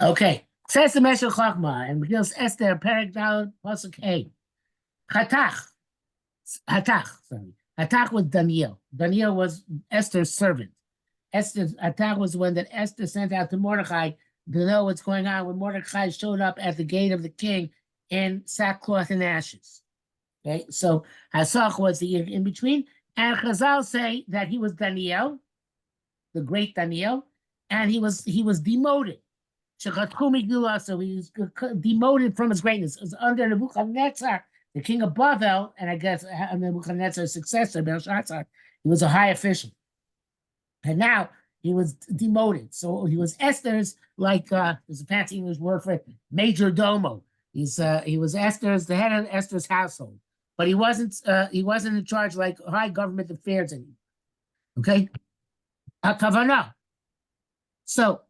Okay. Says the Meshech Chochmo and Megillas Esther, Perek Daled, Pasuk Hey. Hatach. Sorry. Hatach was Daniel. Daniel was Esther's servant. Esther's Hatach was the one that Esther sent out to Mordechai to know what's going on when Mordechai showed up at the gate of the king in sackcloth and ashes. Okay, so Hasach was the in between, and Chazal say that he was Daniel, the great Daniel, and he was demoted. So he was demoted from his greatness. It was under Nebuchadnezzar, the king of Bavel, and I guess Nebuchadnezzar's successor, Belshazzar. He was a high official. And now he was demoted. So he was Esther's, like, there's a fancy English word for it, major domo. He was Esther's, the head of Esther's household. But he wasn't in charge like high government affairs anymore. Okay? Kavana. So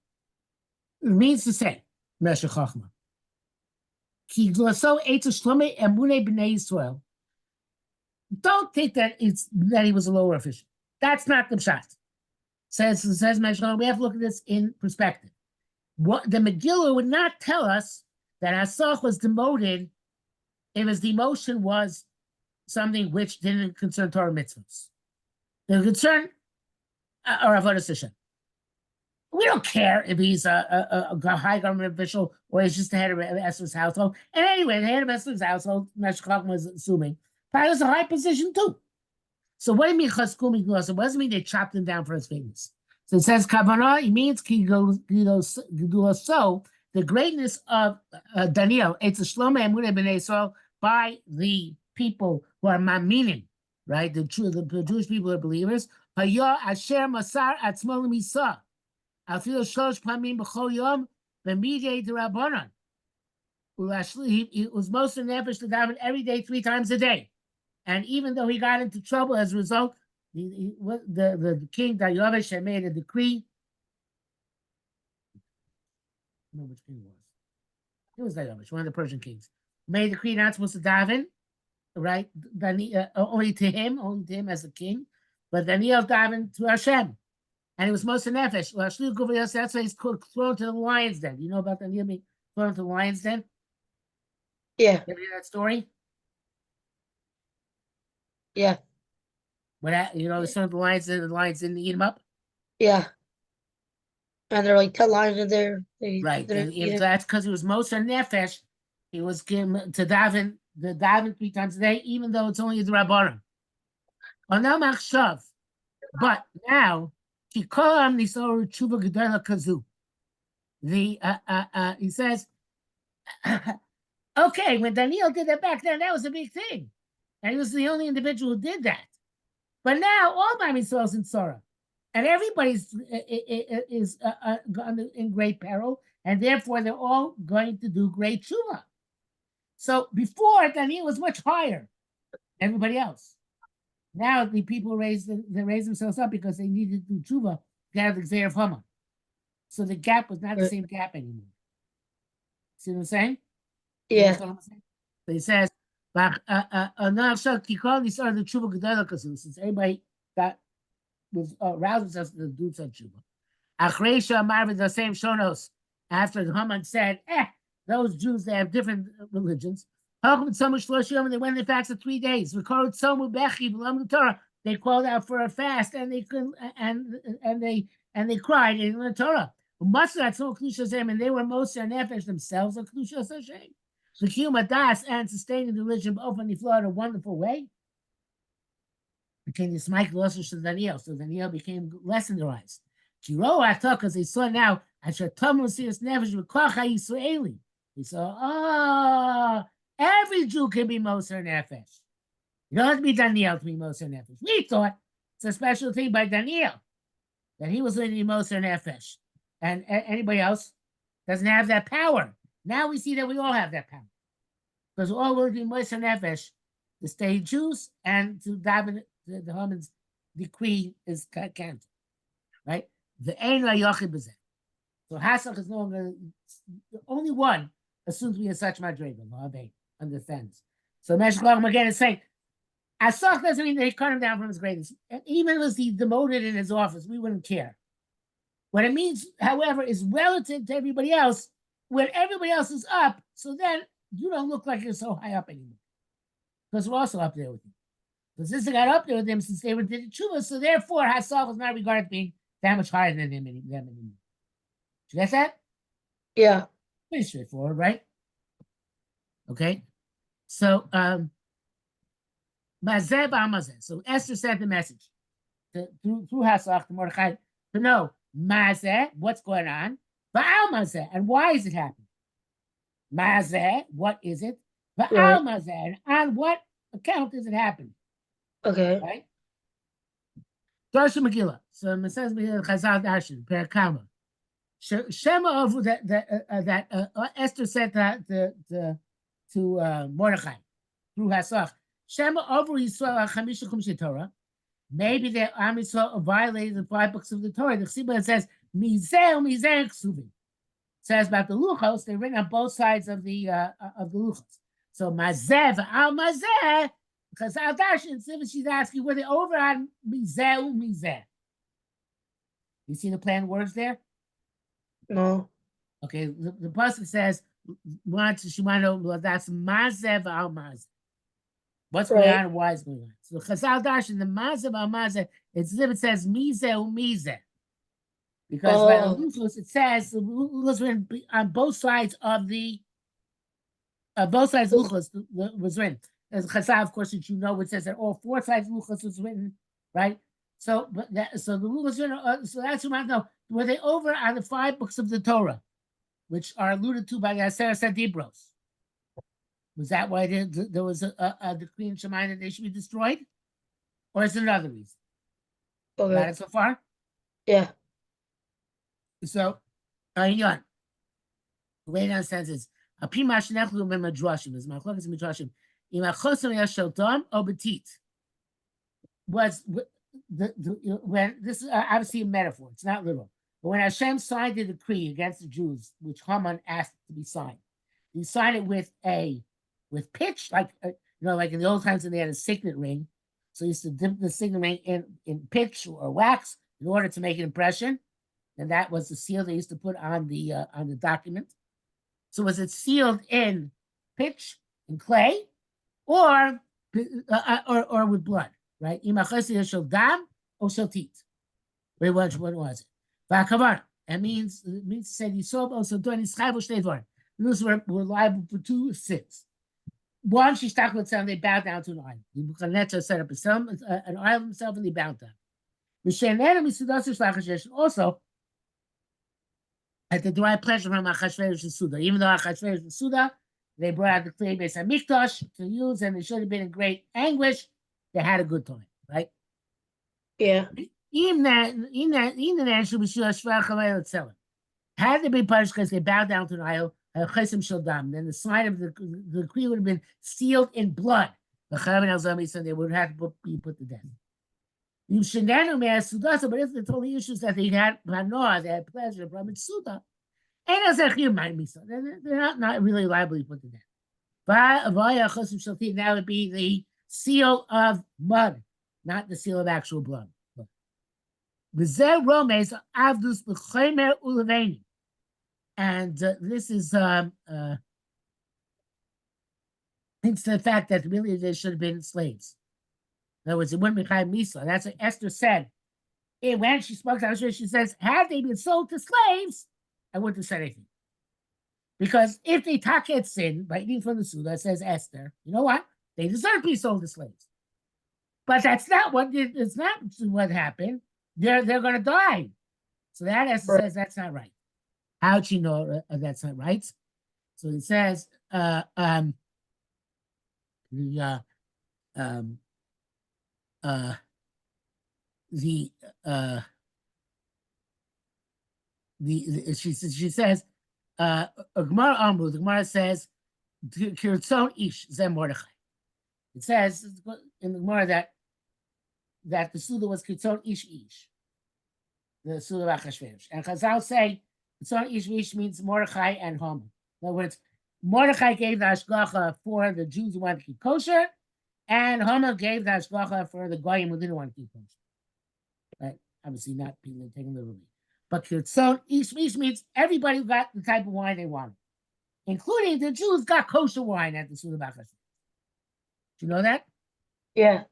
it means to say, Meshech Chochmo, don't think that he was a lower official. That's not the shot. Says Meshech, we have to look at this in perspective. What the Megillah would not tell us that Hasach was demoted if his demotion was something which didn't concern Torah mitzvahs. The concern or avodas Hashem. We don't care if he's a high government official or he's just the head of Esther's household. And anyway, the head of Esther's household, Meshech Chochmo was assuming, probably was a high position too. So what do you mean chasku migdosa? What does it mean they chopped him down for his famous? So it says kavanah. It means so the greatness of Daniel. It's a shloma emunah b'nei Yisrael by the people who are maminim, right? The Jewish people are believers. Hayah asher masar atzmo l'misah. Afil shlosh pamim b'chol yom b'midei d'Rabbanan. He was most in nefesh to daven every day, 3 times a day. And even though he got into trouble as a result, the king Dayavish had made a decree. I don't know which king it was. It was Dayavish, one of the Persian kings. Made a decree not supposed to daven, right? Only to him as a king. But Daniel davened to Hashem. And he was most in nefesh. That's why he's thrown to the lion's den. You know about Daniel being thrown to the lion's den? Yeah. You ever hear that story? Yeah. The son of the lions didn't eat him up. Yeah. And there are like 10 lions in there. Right. That's because he was Moser Nefesh. He was given to daven 3 times a day, even though it's only the Rabbanim. But now, he says, okay, when Daniel did that back then, that was a big thing. And he was the only individual who did that. But now all Bam Yisrael's in Sorah, and everybody's is in great peril, and therefore they're all going to do great tshuva. So before Daniel was much higher than everybody else. Now the people raise themselves up because they needed to do tshuva to get out of the Gzeir of Haman. So the gap was not the same gap anymore. See what I'm saying? Yeah. So he says, since everybody was aroused themselves to do such tshuva. The same shonos after the Haman said, those Jews, they have different religions. And they went in fast for 3 days. They called out for a fast, and they couldn't, and they cried in the Torah. And they were most nefesh themselves of Kedushas Hashem. The Kiyum Das and sustaining the religion often he flowed in a wonderful way. Became this Michael to Daniel, so Daniel became less in their eyes. Because they saw now, he saw, every Jew can be Moser Nefesh. You don't have to be Daniel to be Moser Nefesh. We thought it's a special thing by Daniel that he was going to be Moser Nefesh, and anybody else doesn't have that power. Now we see that we all have that power. Because we're all going to be Moser Nefesh to stay Jews and to daven the Haman's decree is canceled. Right? The Ein La Yochid B'zeh. So Hasach is no longer the only one assumes we are such madrega. They understands. So Meshech Chochmo again is saying, Hasach doesn't mean that he cut him down from his greatness. And even if he demoted in his office, we wouldn't care. What it means, however, is relative to everybody else, when everybody else is up, so then you don't look like you're so high up anymore. Because we're also up there with you. Because this got up there with them since they were did the tshuva, so therefore Hasach was not regarded as being that much higher than them anymore. Did you get that? Yeah. Pretty straightforward, right? Okay. So Mazeh ba'amazeh. So Esther sent the message through Hasach to Mordechai to know Mazeh, what's going on, ba'amazeh, and why is it happening? Mazeh, what is it? Right. Ba'amazeh, and on what account is it happening? Okay. Right? Darsha Megillah. So it says Megillah Chazal Darshan, Perakama. Shema of that Esther said that to Mordechai through Hasach. Shema over Yisrael Chamisha Chumshei Torah. Maybe the Am Yisrael violated the 5 books of the Torah. The Chsiba says Mizeh Ksuvim. Says about the luchos. They're written on both sides of the luchos. So Mazeh Al Mazeh. Because Al Darshan, she's asking, were they over on Mizeh? You see the planned words there? No. Okay, the pasuk says, she want to know, well, that's Mazev al Mazev. What's going on and why is going on? So Chazal Darshan, the Mazev al Mazev, it's as if it says Mize u Mize. Because by the Luchos, it says the Luchos written on both sides of the both sides of Luchos was written. As Chazal, of course, that you know, it says that all 4 sides of Luchos was written, right? So, so the Luchos, so that's what I want to know. Were they over on the 5 books of the Torah, which are alluded to by the Aseret Dibros? Was that why there was a decree in Shemayim that they should be destroyed? Or is it another reason? Okay. Got it so far? Yeah. So, Yon, the way it understands is, Apimash Nechlu Mem Madrashim, is Machlokas Madrashim, Imachosam Yashel Dom Obetit. Was when this is obviously a metaphor, it's not literal. But when Hashem signed the decree against the Jews, which Haman asked to be signed, he signed it with pitch, like like in the old times when they had a signet ring. So he used to dip the signet ring in pitch or wax in order to make an impression, and that was the seal they used to put on the document. So was it sealed in pitch and clay, or with blood? Right? Dam or tit. Which one was it? V'akavar. It means said Yisov also doing Yischayv Shtevor. Those were liable for 2 sins. One, she stuck with some, they bowed down to an island. Nebuchadnezzar set up an island himself and they bowed down. Also, at the derive pleasure from Achashverosh and Suda. Even though Achashverosh and Suda, they brought out the clay base of Mikdash to use, and they should have been in great anguish. They had a good time, right? Yeah. Even that, had they been punished because they bowed down to an idol, then the sign of the decree would have been sealed in blood. The Chayav and Al-Zami said they would have to be put to death. But if the only issues that they had pleasure from it, Suda, they're not really liable to be put to death. That would be the seal of mud, not the seal of actual blood. And this is hints to the fact that really they should have been slaves. In other words, it wouldn't be Chaim Misa. That's what Esther said. And when she spoke to us, she says, had they been sold to slaves, I wouldn't have said anything. Because if they taket sin by eating from the Suda, says Esther, you know what? They deserve to be sold to slaves. But that's not what happened. They're going to die. So that Esther says that's not right. How'd she know that's not right? So it says, she says, the Gemara says, ish zem Mordechai. It says in the Gemara that the Suda was Kirtzon ish, the Suda of Achashverosh. And Chazal say Kirtzon ish means Mordechai and Haman. In other words, Mordechai gave the Hashgacha for the Jews who wanted to keep kosher, and Haman gave the Hashgacha for the Goyim who didn't want to keep kosher. Right? Obviously not people taking literally. But Kirtzon ish means everybody got the type of wine they wanted. including the Jews got kosher wine at the Suda Bachashverosh. Do you know that? Yeah.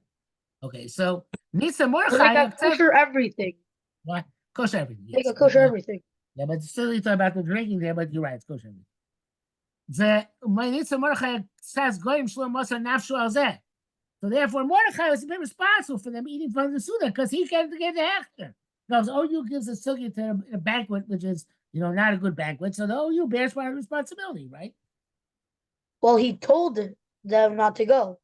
Okay, so Nisa So they Mordechai got kosher everything. what? Kosher everything, They yes. got kosher everything. Yeah, but still you talk about the drinking there, but you're right, it's kosher everything. The Nisa Mordechai says Goyim Shlom Mosa Nafshu Al Zeh. So therefore, Mordechai was a bit responsible for them eating from the Suda because he can't get the hechter. Because OU gives a sugi to a banquet, which is, not a good banquet. So the OU bears part of responsibility, right? Well, he told them not to go.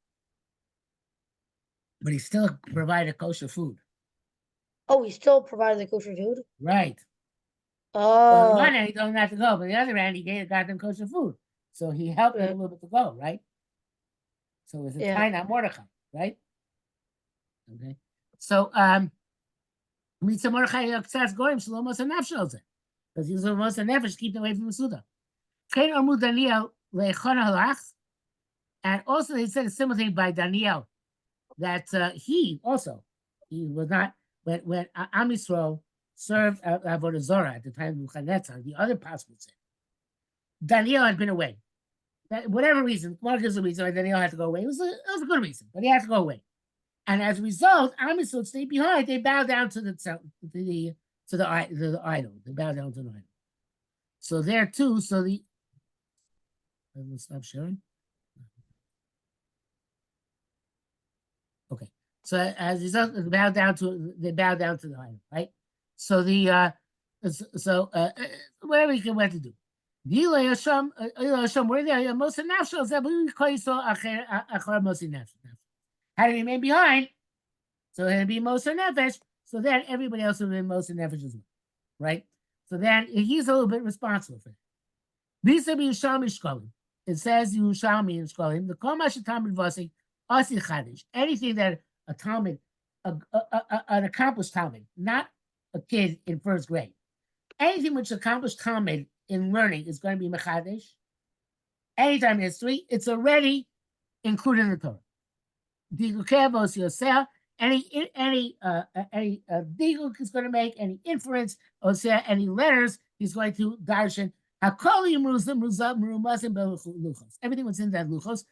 But he still provided kosher food. Oh, he still provided the kosher food? Right. So on the one Oh, hand, he told them not to go, but on the other hand, he got them kosher food. So he helped them a yeah. little bit to go, right? So it was a Yeah. time on Mordechai, right? Okay. So Mitzvah Mordechai says Goyim Shalom Mosa Nafshel Zeh. Because he was almost a nefesh, keep them away from the Suda. Kain Amud Daniel Lechon Halach. And also he said a similar thing by Daniel, that he was not, when Am Yisrael served Avodah Zorah at the time of Nebuchadnezzar, the other possible said, Daniel had been away. Whatever reason, one gives a reason why Daniel had to go away. It was a good reason, but he had to go away. And as a result, Am Yisrael stayed behind. They bowed down to the idol. They bowed down to the idol. So there too, I'm gonna stop sharing. Okay. So as a result, they bow down to the idol, right? So whatever you can what to do. Had to remain behind, so it'd be Moser Nefesh, so then everybody else would be Moser Nefesh as well, right? So then he's a little bit responsible for it. Visa Yerushalmi Shkolim. It says Yerushalmi in Shkolim. The Kol Masha Talmud Vasi Asi Chadish. Anything that a Talmud, an accomplished Talmud, not a kid in first grade. Anything which accomplished Talmud in learning is going to be Mechadish. Anytime in history, it's already included in the Torah. Digukevos Yosea. Any diguk is going to make any inference, Osea, any letters he's going to darshan. Everything was in that luchos.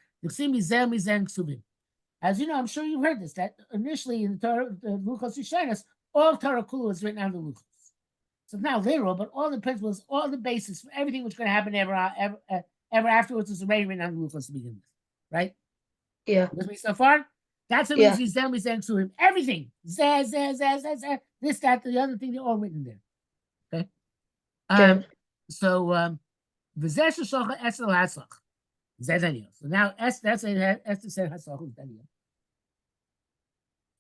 As you know, I'm sure you've heard this, that initially in the Torah, the luchos Yishanis, all Torah Kulu was written on the luchos. So it's not literal, but all the principles, all the basis for everything which going to happen ever afterwards is already written on the luchos to begin with, right? Yeah. With me so far? That's what means he's then saying to him. Everything. This, that, the other thing, they're all written there. Okay. So V'zeh sheshocha Esther Hasach. Zeh Daniel. So now Esther said Hasach was Daniel.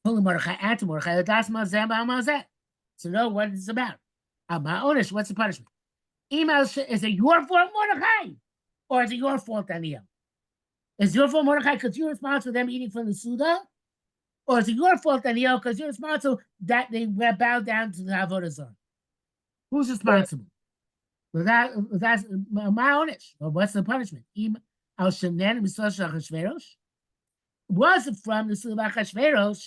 Pull Mordechai and to Mordechai. Das mazeh ba'amazeh. To know what it's about. Ma'onish. What's the punishment? Is it your fault, Mordechai, or is it your fault, Daniel? Is it your fault, Mordechai, because you're responsible for them eating from the Suda? Or is it your fault, Daniel, because you're responsible that they bowed down to the Avodah Zarah? Who's responsible? Well, that's my onish. Well, what's the punishment? Was it from the Suda Bachashverosh?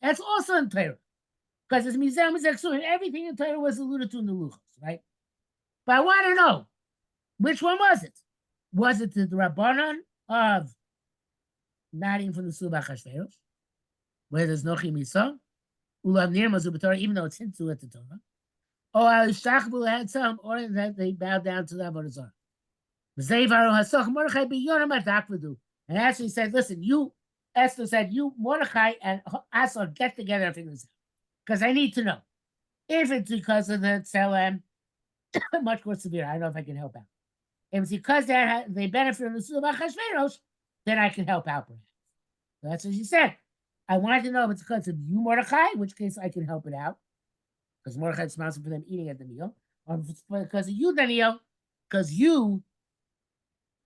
That's also in Torah. Because it's Mizah and everything in Torah was alluded to in the Luchos, right? But I want to know, which one was it? Was it the Rabbanon of not even from the Suda Bachashverosh, where there's no Chimisa? Even though it's hinted at the Torah, or Al-Shachbul had some, or that they bowed down to the Avodah Zarah. And actually said, listen, Esther said, you, Mordechai, and Hasach get together and figure this out. Because I need to know. If it's because of the Tselem, much more severe, I don't know if I can help out. If it's because they benefit from the Suda Bachashverosh, then I can help out perhaps. So that's what she said. I wanted to know if it's because of you, Mordechai, in which case I can help it out, because Mordechai is responsible for them eating at the meal, or if it's because of you, Daniel, because you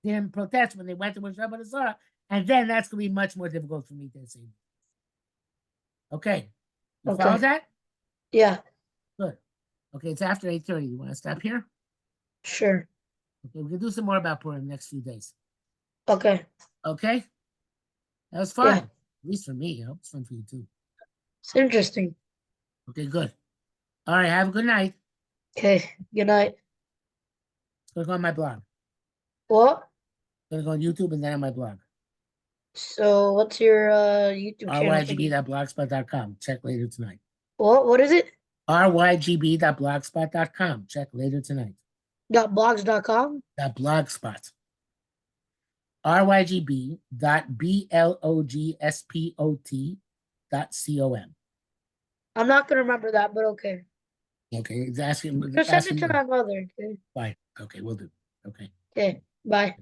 didn't protest when they went to worship Avodah Zarah, and then that's going to be much more difficult for me to say. Okay. You follow that? Yeah. Good. Okay, it's after 8:30. You want to stop here? Sure. Okay, we can do some more about Purim in the next few days. Okay. Okay? That was fun. Yeah. At least for me. I hope it's fun for you too. It's interesting. Okay, good. All right, have a good night. Okay. Good night. Click on my blog. What? Gonna go on YouTube and then on my blog. So what's your YouTube channel thingy? rygb.blogspot.com. Check later tonight. What is it? rygb.blogspot.com. Check later tonight. .blogs.com? Blogspot. rygb.blogspot.com. I'm not gonna remember that, but okay. Okay, it's asking. Just send it to my mother. Okay. Fine. Okay, we'll do. Okay. Okay. Bye.